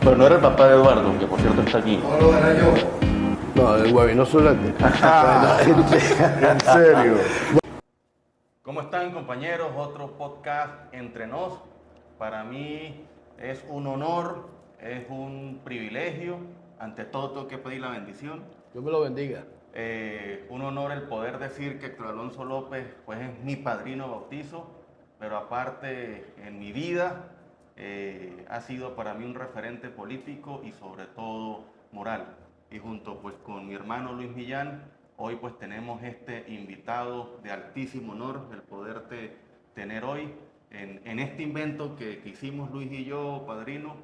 Pero no era el papá de Eduardo, que por cierto está aquí. No lo era yo. No, el Guavino Zulete. En serio. ¿Cómo están, compañeros? Otro podcast entre nos. Para mí es un honor, es un privilegio. Ante todo tengo que pedir la bendición. Dios me lo bendiga. Un honor el poder decir que Héctor Alonso López pues, es mi padrino bautizo, pero aparte en mi vida ha sido para mí un referente político y sobre todo moral. Y junto pues con mi hermano Luis Millán, hoy pues tenemos este invitado de altísimo honor, el poderte tener hoy en este invento que hicimos Luis y yo, padrino,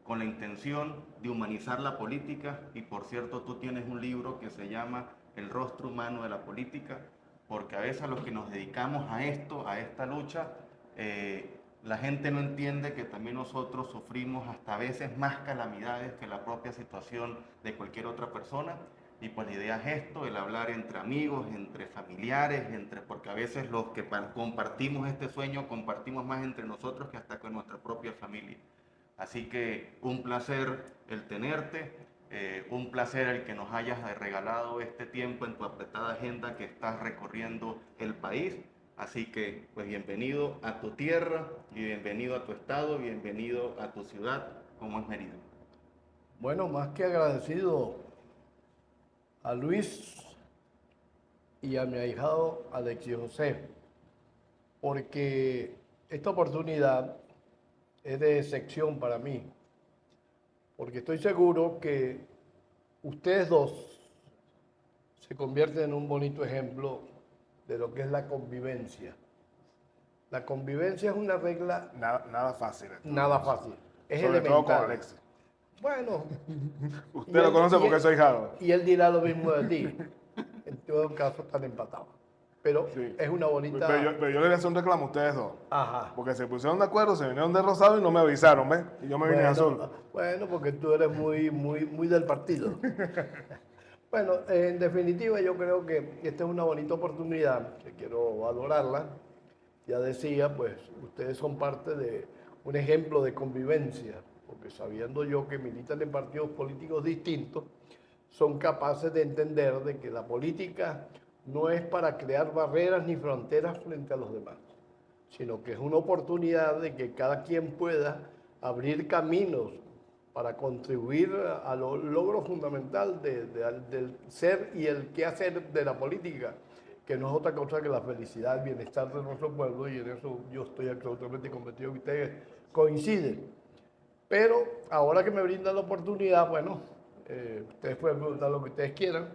con la intención de humanizar la política. Y por cierto, tú tienes un libro que se llama El rostro humano de la política, porque a veces a los que nos dedicamos a esto, a esta lucha, la gente no entiende que también nosotros sufrimos hasta a veces más calamidades que la propia situación de cualquier otra persona. Y pues la idea es esto, el hablar entre amigos, entre familiares, porque a veces los que compartimos este sueño, compartimos más entre nosotros que hasta con nuestra propia familia. Así que un placer el tenerte, un placer el que nos hayas regalado este tiempo en tu apretada agenda que estás recorriendo el país. Así que, pues bienvenido a tu tierra y bienvenido a tu estado, bienvenido a tu ciudad, como es Mérida. Bueno, más que agradecido a Luis y a mi ahijado Alexis José, porque esta oportunidad es de excepción para mí, porque estoy seguro que ustedes dos se convierten en un bonito ejemplo de lo que es la convivencia. La convivencia es una regla Nada fácil. nada fácil, es Sobre elemental. todo con Alexis. Bueno, Usted lo conoce porque soy hijado. y él dirá lo mismo de ti. En todo caso están empatados. Pero Sí. es una bonita... Pero yo le voy a hacer un reclamo a ustedes dos. Ajá. Porque se pusieron de acuerdo, se vinieron de rosado y no me avisaron, ¿ves? Y yo me vine azul. Bueno, porque tú eres muy del partido. Bueno, en definitiva yo creo que esta es una bonita oportunidad, que quiero valorarla. Ya decía, pues ustedes son parte de un ejemplo de convivencia, porque sabiendo yo que militan en partidos políticos distintos, son capaces de entender de que la política no es para crear barreras ni fronteras frente a los demás, sino que es una oportunidad de que cada quien pueda abrir caminos para contribuir a lo logro fundamental del ser y el qué hacer de la política, que no es otra cosa que la felicidad, el bienestar de nuestro pueblo, y en eso yo estoy absolutamente convencido que ustedes coinciden. Pero ahora que me brindan la oportunidad, bueno, ustedes pueden preguntar lo que ustedes quieran.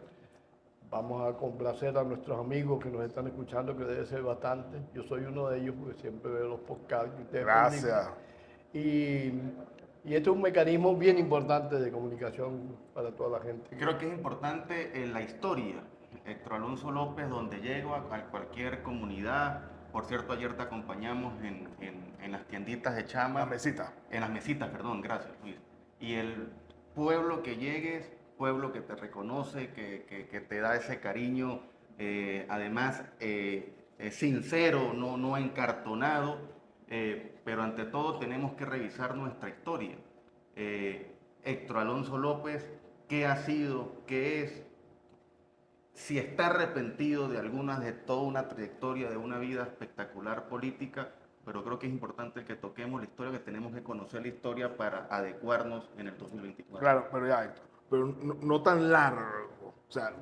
Vamos a complacer a nuestros amigos que nos están escuchando, que debe ser bastante. Yo soy uno de ellos porque siempre veo los podcasts que ustedes Gracias. y esto es un mecanismo bien importante de comunicación para toda la gente. Creo que es importante en la historia, Héctor Alonso López, donde llego a cualquier comunidad. Por cierto, ayer te acompañamos en las tienditas de Chama. La mesita. En las mesitas, perdón, gracias Luis. Y el pueblo que llegues, pueblo que te reconoce, que te da ese cariño, además sincero, no encartonado, pero ante todo tenemos que revisar nuestra historia. Héctor Alonso López, ¿qué ha sido? ¿Qué es? Si está arrepentido de toda una trayectoria, de una vida espectacular política, pero creo que es importante que toquemos la historia, que tenemos que conocer la historia para adecuarnos en el 2024. Claro, pero ya, Héctor. Pero no tan largo. O sea,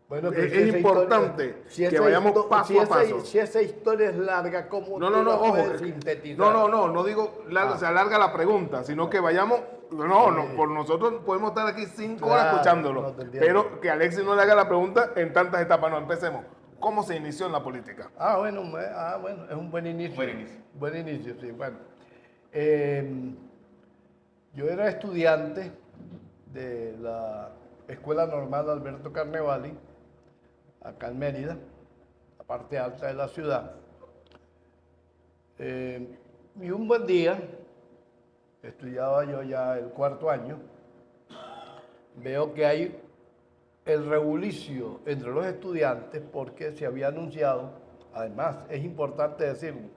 Bueno, pero es importante que vayamos paso a paso. Si esa historia es larga, ¿cómo No, tú la ojo. puedes sintetizar? No digo larga, se alarga la pregunta, sino que vayamos. No, por nosotros podemos estar aquí 5 horas escuchándolo. No te entiendo. Pero que Alexis no le haga la pregunta en tantas etapas. No, empecemos. ¿Cómo se inició en la política? Bueno, es un buen inicio. Buen inicio, sí. Bueno, yo era estudiante de la Escuela Normal Alberto Carnevali, acá en Mérida, la parte alta de la ciudad. Y un buen día, estudiaba yo ya el 4º año, veo que hay el rebulicio entre los estudiantes porque se había anunciado, además es importante decirlo,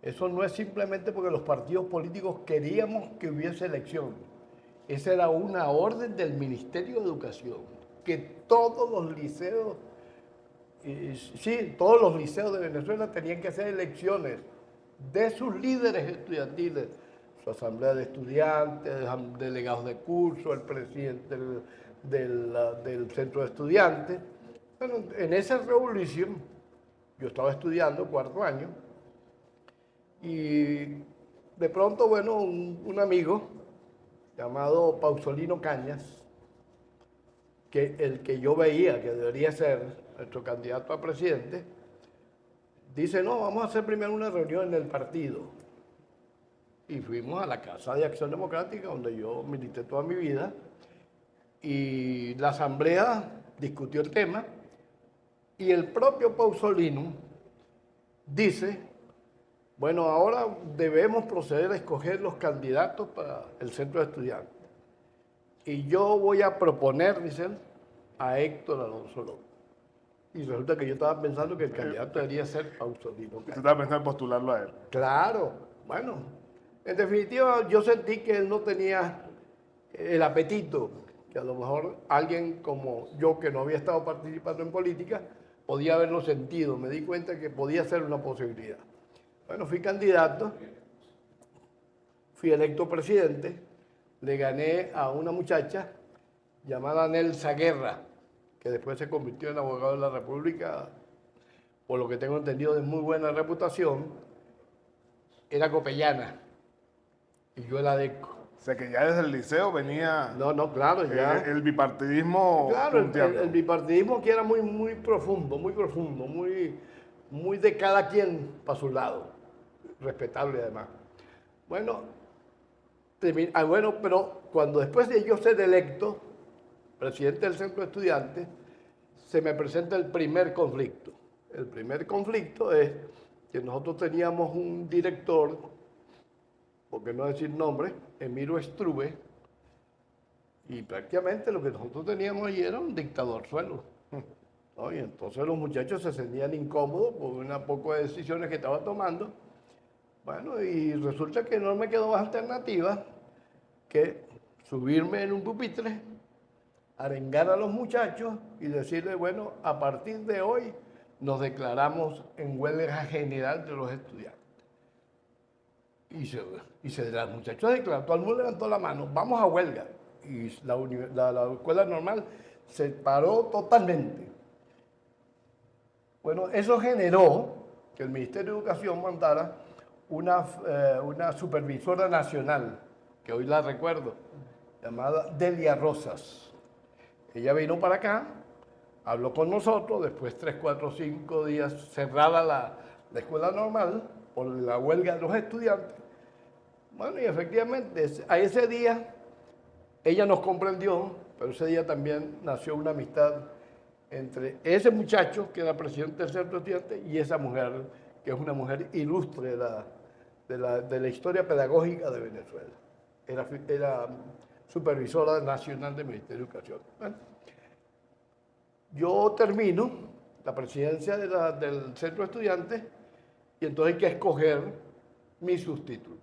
eso no es simplemente porque los partidos políticos queríamos que hubiese elección, Esa era una orden del Ministerio de Educación, que todos los liceos, sí, todos los liceos de Venezuela tenían que hacer elecciones de sus líderes estudiantiles, su asamblea de estudiantes, delegados de curso, el presidente del centro de estudiantes. Bueno, en esa revolución, yo estaba estudiando cuarto año, y de pronto, bueno, un amigo llamado Pausolino Cañas, que el que yo veía que debería ser nuestro candidato a presidente, dice, no, vamos a hacer primero una reunión en el partido. Y fuimos a la Casa de Acción Democrática, donde yo milité toda mi vida, y la asamblea discutió el tema, y el propio Pausolino dice, bueno, ahora debemos proceder a escoger los candidatos para el centro de estudiantes. Y yo voy a proponer, dice él, a Héctor Alonso López. Y resulta que yo estaba pensando que el candidato debería ser Pausolino. Usted estaba pensando en postularlo a él. Claro, bueno, en definitiva yo sentí que él no tenía el apetito, que a lo mejor alguien como yo que no había estado participando en política podía haberlo sentido. Me di cuenta que podía ser una posibilidad. Bueno, fui candidato, fui electo presidente, le gané a una muchacha llamada Nelsa Guerra, que después se convirtió en abogado de la República, por lo que tengo entendido de muy buena reputación. Era copellana y yo era ADECO. O sea que ya desde el liceo venía No, claro, ya. el bipartidismo Claro, punteando. el bipartidismo que era muy profundo, muy de cada quien para su lado, respetable además. Bueno, pero cuando después de yo ser electo presidente del centro de estudiantes, se me presenta el primer conflicto. El primer conflicto es que nosotros teníamos un director, por qué no decir nombre, Emiro Estrube, y prácticamente lo que nosotros teníamos allí era un dictador suelo. ¿No? Y entonces los muchachos se sentían incómodos por una poco de decisiones que estaba tomando. Bueno, y resulta que no me quedó más alternativa que subirme en un pupitre, arengar a los muchachos y decirles, bueno, a partir de hoy nos declaramos en huelga general de los estudiantes. Los muchachos declararon, todo el mundo levantó la mano, vamos a huelga. Y la escuela normal se paró totalmente. Bueno, eso generó que el Ministerio de Educación mandara una supervisora nacional, que hoy la recuerdo, llamada Delia Rosas. Ella vino para acá, habló con nosotros, después 3, 4, 5 días cerrada la escuela normal por la huelga de los estudiantes. Bueno, y efectivamente, a ese día ella nos comprendió, pero ese día también nació una amistad entre ese muchacho, que era presidente del centro de estudiantes, y esa mujer, que es una mujer ilustre de la historia pedagógica de Venezuela. Era supervisora nacional del Ministerio de Educación. Bueno, yo termino la presidencia del centro de estudiantes y entonces hay que escoger mi sustituto.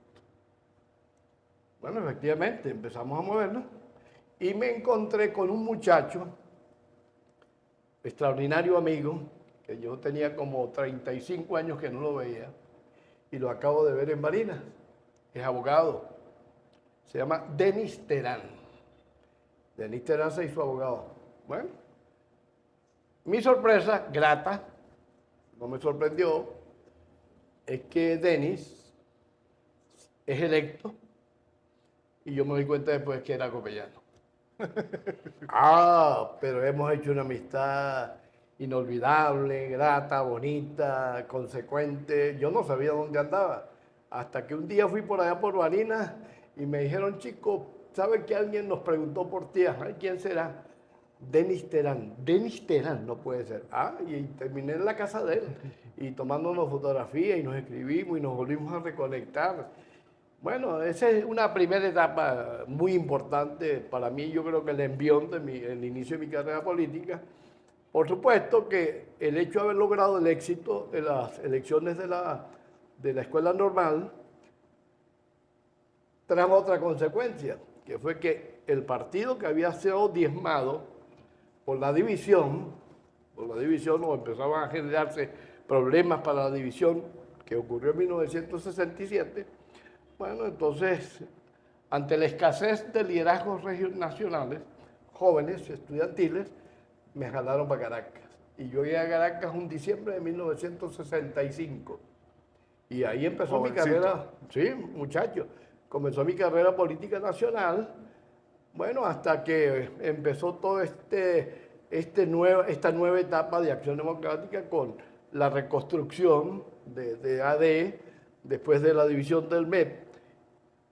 Bueno, efectivamente, empezamos a movernos y me encontré con un muchacho, extraordinario amigo, que yo tenía como 35 años que no lo veía y lo acabo de ver en Barinas. Es abogado. Se llama Denis Terán. Denis Terán se hizo abogado. Bueno, mi sorpresa, grata, no me sorprendió, es que Denis es electo y yo me doy cuenta después que era copellano. Pero hemos hecho una amistad inolvidable, grata, bonita, consecuente. Yo no sabía dónde andaba, hasta que un día fui por allá por Barinas y me dijeron, chico, ¿sabe que alguien nos preguntó por ti? Ay, ¿quién será? Denis Terán. Denis Terán, no puede ser. Y terminé en la casa de él y tomándonos fotografías y nos escribimos y nos volvimos a reconectar. Bueno, esa es una primera etapa muy importante para mí. Yo creo que el envión el inicio de mi carrera política. Por supuesto que el hecho de haber logrado el éxito de las elecciones de la escuela normal trajo otra consecuencia, que fue que el partido que había sido diezmado por la división, o empezaban a generarse problemas para la división que ocurrió en 1967, bueno, entonces, ante la escasez de liderazgos nacionales, jóvenes, estudiantiles, me jalaron para Caracas. Y yo llegué a Caracas un diciembre de 1965. Y ahí empezó mi carrera, sí, muchacho, comenzó mi carrera política nacional, bueno, hasta que empezó todo esta nueva etapa de acción democrática con la reconstrucción de AD, después de la división del MEP,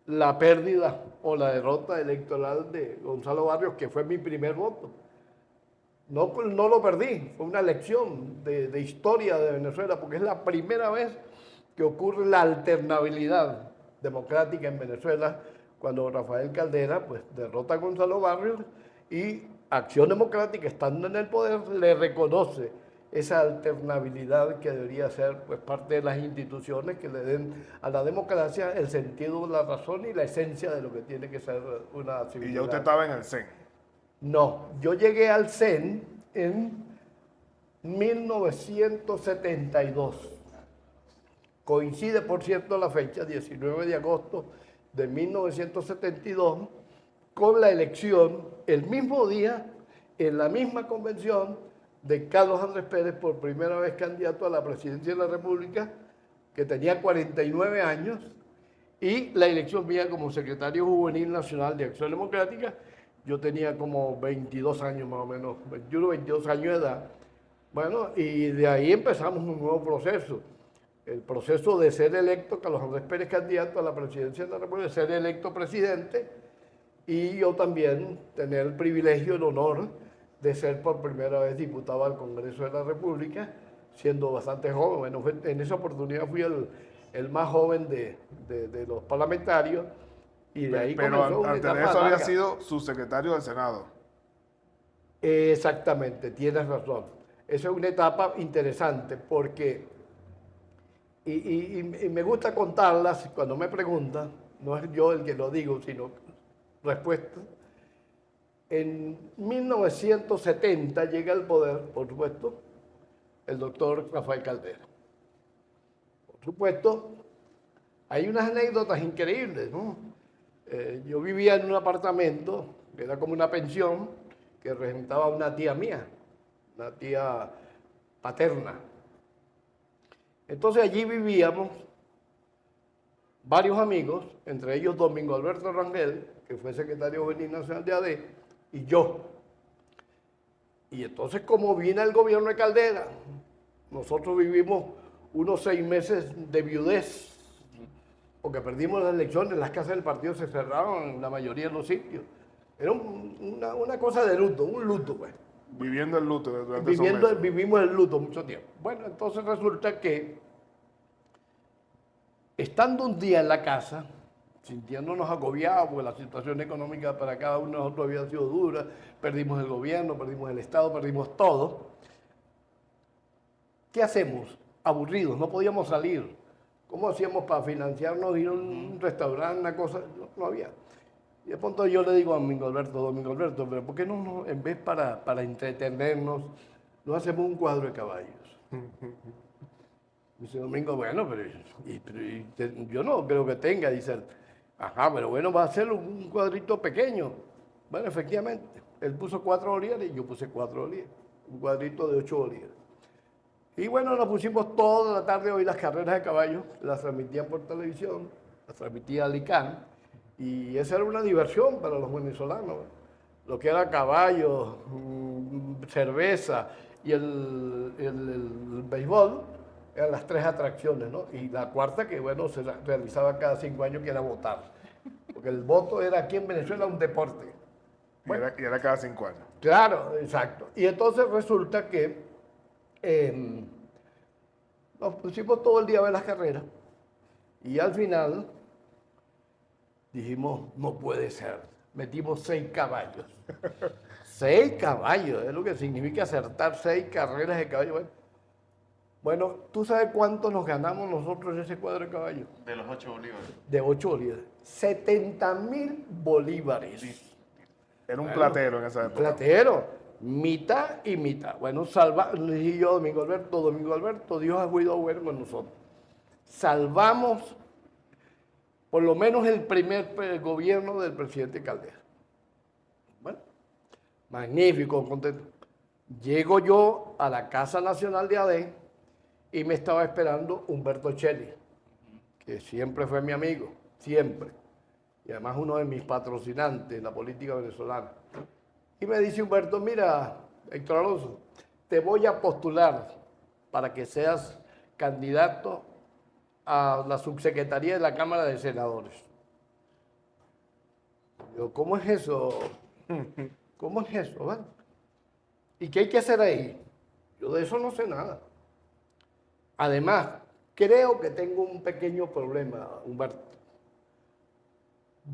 la pérdida o la derrota electoral de Gonzalo Barrios, que fue mi primer voto. No lo perdí, fue una lección de historia de Venezuela, porque es la primera vez que ocurre la alternabilidad democrática en Venezuela, cuando Rafael Caldera pues, derrota a Gonzalo Barrios y Acción Democrática, estando en el poder, le reconoce esa alternabilidad que debería ser pues, parte de las instituciones que le den a la democracia el sentido, la razón y la esencia de lo que tiene que ser una civilidad. Y ya usted estaba en el CEN. No, yo llegué al CEN en 1972. Coincide, por cierto, la fecha, 19 de agosto de 1972, con la elección, el mismo día, en la misma convención, de Carlos Andrés Pérez, por primera vez candidato a la presidencia de la República, que tenía 49 años, y la elección mía como secretario juvenil nacional de Acción Democrática. Yo tenía como 22 años más o menos, 21, 22 años de edad. Bueno, y de ahí empezamos un nuevo proceso. El proceso de ser electo, Carlos Andrés Pérez candidato a la presidencia de la República, de ser electo presidente, y yo también tener el privilegio, el honor de ser por primera vez diputado al Congreso de la República, siendo bastante joven. Bueno, en esa oportunidad fui el más joven de los parlamentarios, y de ahí Pero comenzó una antes de etapa eso había larga. sido subsecretario del Senado. Exactamente, tienes razón. Esa es una etapa interesante porque, y me gusta contarlas cuando me preguntan, no es yo el que lo digo, sino respuesta. En 1970 llega al poder, por supuesto, el doctor Rafael Caldera. Por supuesto, hay unas anécdotas increíbles, ¿no? Yo vivía en un apartamento, que era como una pensión, que regentaba una tía mía, una tía paterna. Entonces allí vivíamos varios amigos, entre ellos Domingo Alberto Rangel, que fue secretario juvenil nacional de AD, y yo. Y entonces, como viene el gobierno de Caldera, nosotros vivimos unos 6 meses de viudez, porque perdimos las elecciones, las casas del partido se cerraron en la mayoría de los sitios. Era una cosa de luto, un luto, pues. Viviendo el luto durante esos meses. Vivimos el luto mucho tiempo. Bueno, entonces resulta que, estando un día en la casa, sintiéndonos agobiados, porque la situación económica para cada uno de nosotros había sido dura, perdimos el gobierno, perdimos el Estado, perdimos todo. ¿Qué hacemos? Aburridos, no podíamos salir. ¿Cómo hacíamos para financiarnos, ir a un restaurante, una cosa? No había. Y de pronto yo le digo a Domingo Alberto, pero ¿por qué no en vez para entretenernos, no hacemos un cuadro de caballos? Dice Domingo, bueno, pero yo no creo que tenga. Dice, ajá, pero bueno, va a ser un cuadrito pequeño. Bueno, efectivamente, él puso 4 bolívares y yo puse 4 bolívares. Un cuadrito de 8 bolívares. Y bueno, nos pusimos toda la tarde a oír las carreras de caballos, las transmitían por televisión, las transmitía Alicán, y esa era una diversión para los venezolanos. Lo que era caballos, cerveza y el béisbol eran las 3 atracciones, ¿no? Y la cuarta, que bueno, se realizaba cada 5 años, que era votar. Porque el voto era aquí en Venezuela un deporte. Bueno, y era cada 5 años. Claro, exacto. Y entonces resulta que nos pusimos todo el día a ver las carreras y al final dijimos, no puede ser. Metimos 6 caballos. 6 caballos, es lo que significa acertar 6 carreras de caballo. Bueno, Bueno, ¿tú sabes cuánto nos ganamos nosotros en ese cuadro de caballo? De los 8 bolívares. De 8 bolívares. 70.000 bolívares. Era un platero en esa época. Platero, mitad y mitad. Bueno, y yo, Domingo Alberto, Dios ha cuidado bueno con nosotros. Salvamos por lo menos el primer gobierno del presidente Caldera. Bueno, magnífico, contento. Llego yo a la Casa Nacional de ADE y me estaba esperando Humberto Cheli, que siempre fue mi amigo, siempre. Y además uno de mis patrocinantes en la política venezolana. Y me dice Humberto, mira, Héctor Alonso, te voy a postular para que seas candidato a la subsecretaría de la Cámara de Senadores. Yo, ¿cómo es eso? ¿Cómo es eso? ¿Vale? ¿Y qué hay que hacer ahí? Yo de eso no sé nada. Además, creo que tengo un pequeño problema, Humberto.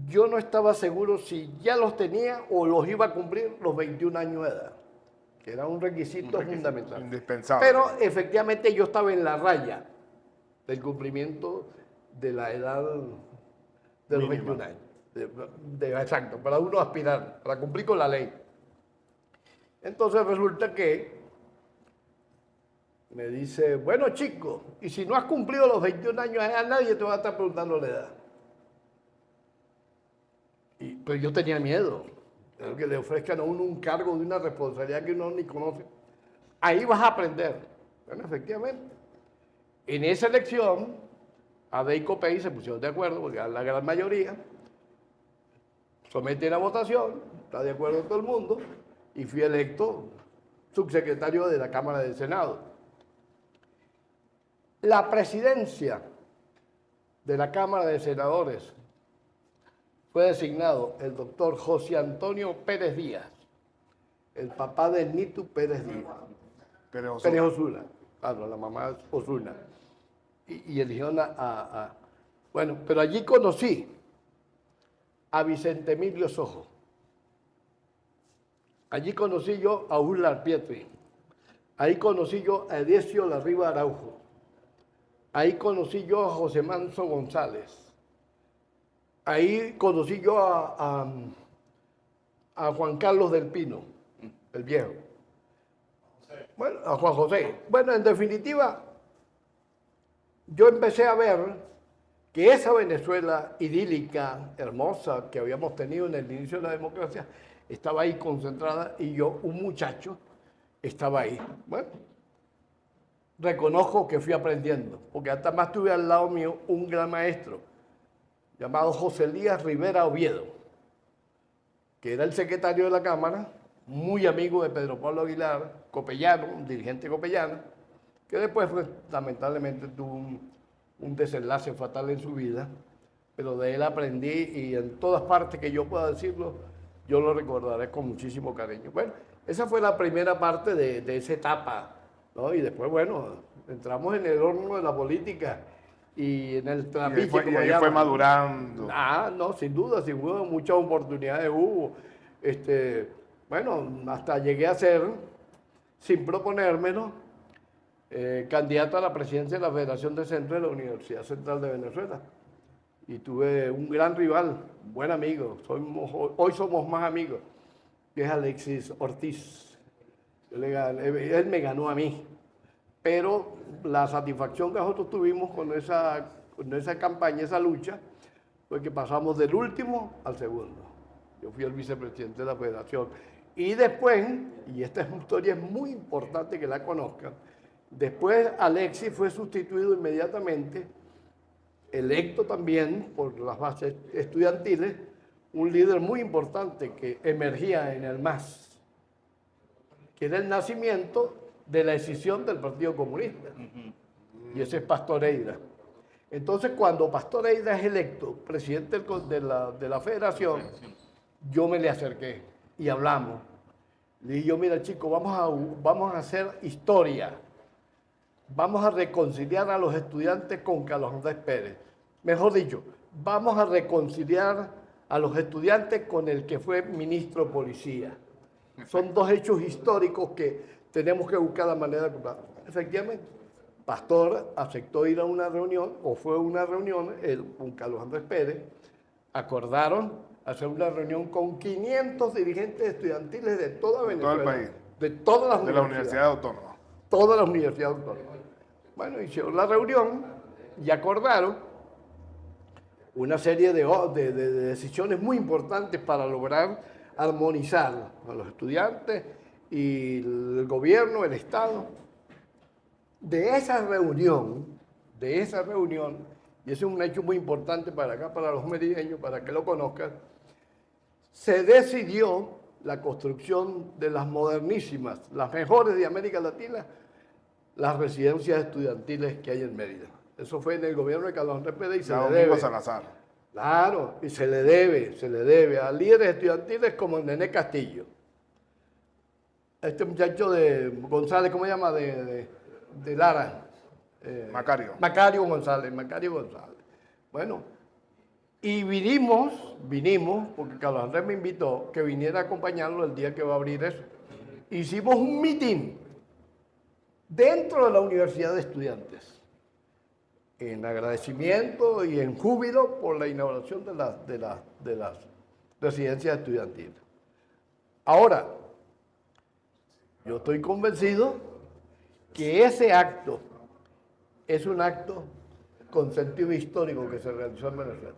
Yo no estaba seguro si ya los tenía o los iba a cumplir los 21 años de edad, que era un requisito fundamental. Indispensable. Pero efectivamente yo estaba en la raya del cumplimiento de la edad de los Mínima. 21 años. Exacto, para uno aspirar, para cumplir con la ley. Entonces resulta que me dice, bueno chico, y si no has cumplido los 21 años, a nadie te va a estar preguntando la edad. Pero yo tenía miedo, de que le ofrezcan a uno un cargo de una responsabilidad que uno ni conoce. Ahí vas a aprender. Bueno, efectivamente. En esa elección, ADE y COPEI se pusieron de acuerdo, porque la gran mayoría someten a votación, está de acuerdo todo el mundo, y fui electo subsecretario de la Cámara del Senado. La presidencia de la Cámara de Senadores fue designado el doctor José Antonio Pérez Díaz, el papá de Nitu Pérez Díaz. Pérez Osuna. Claro, la mamá es Osuna. Y eligieron bueno, pero allí conocí a Vicente Emilio Sojo. Allí conocí yo a Urlar Pietri. Ahí conocí yo a Edesio Larriba Araujo. Ahí conocí yo a José Manso González. Ahí conocí yo a Juan Carlos del Pino, el viejo. Bueno, a Juan José. Bueno, en definitiva, yo empecé a ver que esa Venezuela idílica, hermosa, que habíamos tenido en el inicio de la democracia, estaba ahí concentrada y yo, un muchacho, estaba ahí. Bueno, reconozco que fui aprendiendo, porque hasta más tuve al lado mío un gran maestro llamado José Elías Rivera Oviedo, que era el secretario de la Cámara, muy amigo de Pedro Pablo Aguilar, copellano, un dirigente copellano, que después lamentablemente tuvo un desenlace fatal en su vida, pero de él aprendí y en todas partes que yo pueda decirlo, yo lo recordaré con muchísimo cariño. Bueno, esa fue la primera parte de esa etapa, ¿no? Y después, bueno, entramos en el horno de la política y en el trapiche. Y ahí fue madurando. No, sin duda, sin duda, muchas oportunidades hubo. Bueno, hasta llegué a ser, sin proponérmelo, candidato a la presidencia de la Federación de Centro de la Universidad Central de Venezuela. Y tuve un gran rival, buen amigo, hoy somos más amigos, que es Alexis Ortiz. Él me ganó a mí, pero la satisfacción que nosotros tuvimos con esa campaña, esa lucha, fue que pasamos del último al segundo. Yo fui el vicepresidente de la Federación. Y después, y esta historia es muy importante que la conozcan, después Alexis fue sustituido inmediatamente, electo también por las bases estudiantiles, un líder muy importante que emergía en el MAS, que era el nacimiento de la escisión del Partido Comunista. Y ese es Pastor Eira. Entonces, cuando Pastor Eira es electo presidente de la Federación, yo me le acerqué y hablamos. Le dije yo, mira chico, vamos a hacer historia. Vamos a reconciliar a los estudiantes con Carlos Andrés Pérez. Mejor dicho, vamos a reconciliar a los estudiantes con el que fue ministro de Policía. Son dos hechos históricos que tenemos que buscar la manera de comprar. Efectivamente, Pastor aceptó ir a una reunión, o fue a una reunión, él con Carlos Andrés Pérez, acordaron hacer una reunión con 500 dirigentes estudiantiles de toda Venezuela. todo el país. De todas las De la universidades. Universidad Autónoma. Todas las universidades autónomas. Bueno, hicieron la reunión y acordaron una serie de decisiones muy importantes para lograr armonizar a los estudiantes y el gobierno, el Estado. De esa reunión, y ese es un hecho muy importante para acá, para los merideños, para que lo conozcan, se decidió la construcción de las modernísimas, las mejores de América Latina, las residencias estudiantiles que hay en Mérida. Eso fue en el gobierno de Carlos Andrés Pérez y se le Domingo debe. Salazar. Claro, y se le debe a líderes estudiantiles como Nené Castillo. Este muchacho de González, ¿cómo se llama? De Lara. Macario. Macario González. Bueno, y vinimos, porque Carlos Andrés me invitó que viniera a acompañarlo el día que va a abrir eso. Hicimos un mitin dentro de la Universidad de Estudiantes, en agradecimiento y en júbilo por la inauguración de las residencias estudiantiles. Ahora, yo estoy convencido que ese acto es un acto con sentido histórico que se realizó en Venezuela.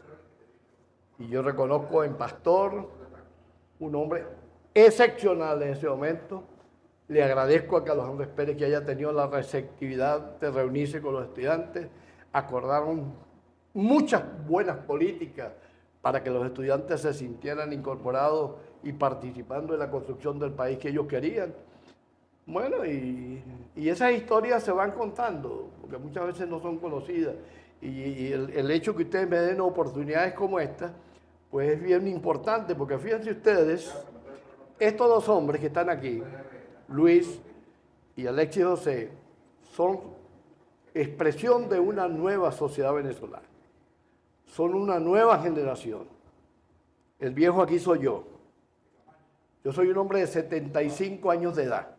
Y yo reconozco en Pastor un hombre excepcional en ese momento. Le agradezco a Carlos Andrés Pérez que haya tenido la receptividad de reunirse con los estudiantes. Acordaron muchas buenas políticas para que los estudiantes se sintieran incorporados y participando en la construcción del país que ellos querían. Bueno, y esas historias se van contando, porque muchas veces no son conocidas. Y el hecho que ustedes me den oportunidades como esta, pues es bien importante, porque fíjense ustedes, estos dos hombres que están aquí, Luis y Alexis José, son expresión de una nueva sociedad venezolana. Son una nueva generación. El viejo aquí soy yo. Yo soy un hombre de 75 años de edad.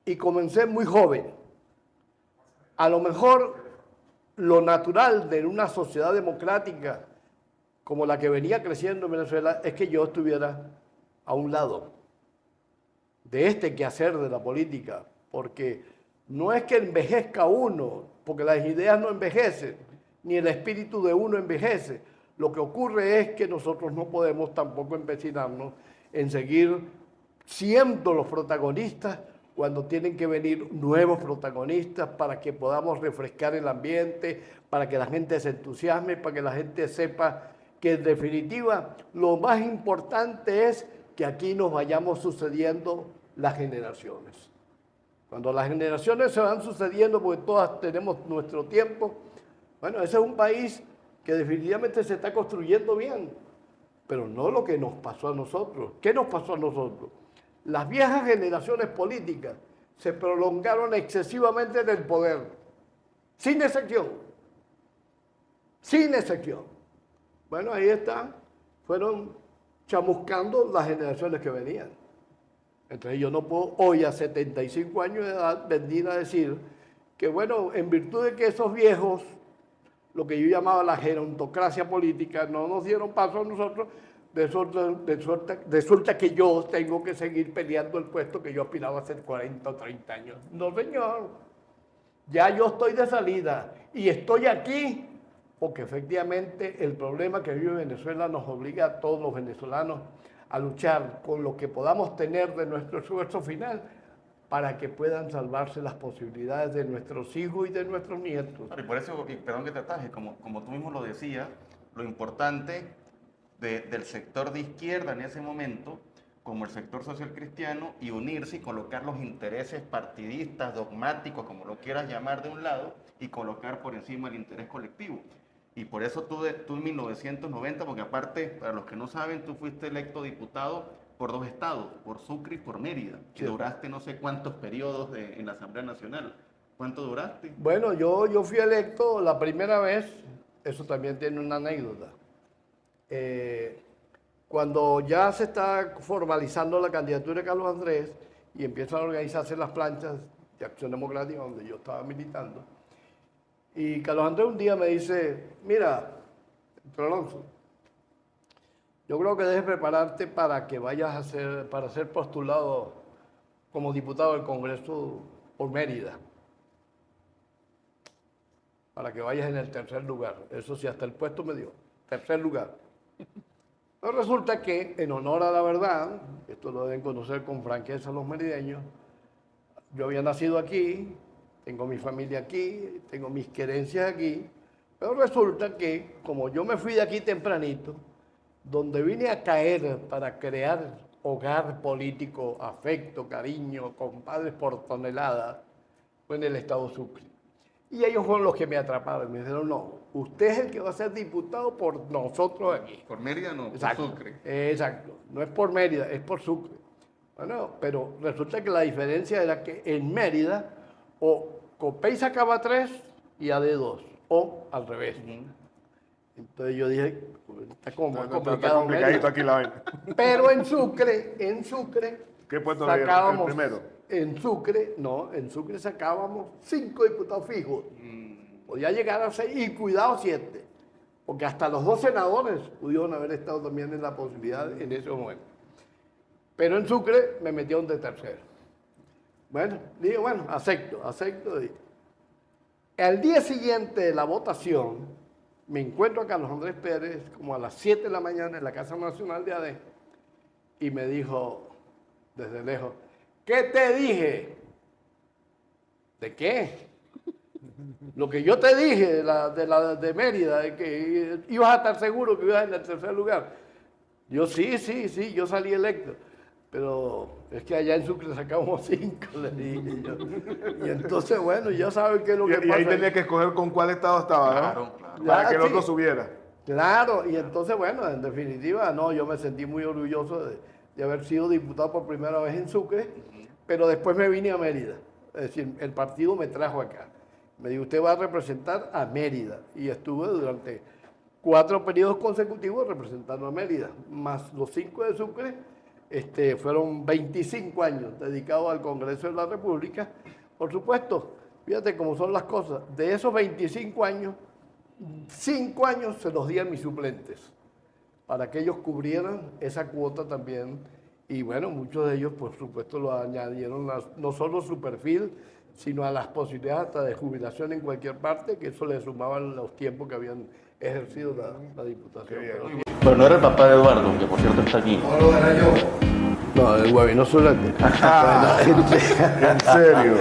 Y comencé muy joven. A lo mejor lo natural de una sociedad democrática como la que venía creciendo en Venezuela es que yo estuviera a un lado de este quehacer de la política, porque no es que envejezca uno, porque las ideas no envejecen, ni el espíritu de uno envejece. Lo que ocurre es que nosotros no podemos tampoco empecinarnos en seguir siendo los protagonistas cuando tienen que venir nuevos protagonistas para que podamos refrescar el ambiente, para que la gente se entusiasme, para que la gente sepa que en definitiva lo más importante es que aquí nos vayamos sucediendo las generaciones. Cuando las generaciones se van sucediendo, porque todas tenemos nuestro tiempo, bueno, ese es un país que definitivamente se está construyendo bien, pero no lo que nos pasó a nosotros. ¿Qué nos pasó a nosotros? Las viejas generaciones políticas se prolongaron excesivamente en el poder, sin excepción. Sin excepción. Bueno, ahí está. Fueron chamuscando las generaciones que venían. Entonces yo no puedo hoy a 75 años de edad venir a decir que bueno, en virtud de que esos viejos, lo que yo llamaba la gerontocracia política, no nos dieron paso a nosotros, resulta que yo tengo que seguir peleando el puesto que yo aspiraba a hacer 40 o 30 años. No, señor. Ya yo estoy de salida y estoy aquí porque efectivamente el problema que vive Venezuela nos obliga a todos los venezolanos a luchar con lo que podamos tener de nuestro esfuerzo final para que puedan salvarse las posibilidades de nuestros hijos y de nuestros nietos. Y por eso, y perdón que te ataje, como tú mismo lo decías, lo importante del sector de izquierda en ese momento, como el sector social cristiano, y unirse y colocar los intereses partidistas, dogmáticos, como lo quieras llamar, de un lado, y colocar por encima el interés colectivo. Y por eso tú en 1990, porque aparte, para los que no saben, tú fuiste electo diputado por dos estados, por Sucre y por Mérida. Sí. Y duraste no sé cuántos periodos en la Asamblea Nacional. ¿Cuánto duraste? Bueno, yo fui electo la primera vez, eso también tiene una anécdota. Cuando ya se está formalizando la candidatura de Carlos Andrés y empiezan a organizarse las planchas de Acción Democrática, donde yo estaba militando. Y Carlos Andrés un día me dice, mira, Héctor Alonso, yo creo que debes prepararte para que vayas para ser postulado como diputado del Congreso por Mérida. Para que vayas en el tercer lugar. Eso sí, hasta el puesto me dio. Tercer lugar. Pero resulta que, en honor a la verdad, esto lo deben conocer con franqueza los merideños, yo había nacido aquí, tengo mi familia aquí, tengo mis querencias aquí, pero resulta que, como yo me fui de aquí tempranito, donde vine a caer para crear hogar político, afecto, cariño, compadres por tonelada, fue en el estado Sucre. Y ellos fueron los que me atraparon. Me dijeron, no, usted es el que va a ser diputado por nosotros aquí. Por Mérida no, Exacto, por Sucre. exacto. No es por Mérida, es por Sucre. Bueno, pero resulta que la diferencia era que en Mérida, o Copey sacaba 3 y AD 2, o al revés. Entonces yo dije, está como más Está complicado. complicadito Mérida. aquí la vaina. Pero en Sucre, ¿Qué puesto le dieron? sacábamos, ¿El primero? en Sucre sacábamos 5 diputados fijos. Podía llegar a 6 y cuidado 7. Porque hasta los 2 senadores pudieron haber estado también en la posibilidad en ese momento. Pero en Sucre me metieron de tercero. Bueno, dije, bueno, acepto. Y al día siguiente de la votación, me encuentro a Carlos Andrés Pérez como a las 7 de la mañana en la Casa Nacional de AD y me dijo desde lejos, ¿qué te dije? ¿De qué? Lo que yo te dije de Mérida, de que ibas a estar seguro que ibas en el tercer lugar. Yo sí, yo salí electo. Pero es que allá en Sucre sacamos 5, le dije yo. Y entonces, bueno, ya saben qué es lo que pasa. Y ahí tenía que escoger con cuál estado estaba, ¿no? Claro. Para que el sí. otro subiera. Claro, y entonces, bueno, en definitiva, no, yo me sentí muy orgulloso de haber sido diputado por primera vez en Sucre, pero después me vine a Mérida. Es decir, el partido me trajo acá. Me dijo, usted va a representar a Mérida. Y estuve durante 4 periodos consecutivos representando a Mérida, más los 5 de Sucre. Fueron 25 años dedicados al Congreso de la República. Por supuesto, fíjate cómo son las cosas. De esos 25 años, 5 años se los di a mis suplentes, para que ellos cubrieran esa cuota también. Y bueno, muchos de ellos, por supuesto, lo añadieron no solo su perfil, sino a las posibilidades hasta de jubilación en cualquier parte, que eso le sumaban los tiempos que habían ejercido la diputación. Pero no era el papá de Eduardo, que por cierto está aquí. No lo era yo. No, el Guavino Zulete. ¿En serio?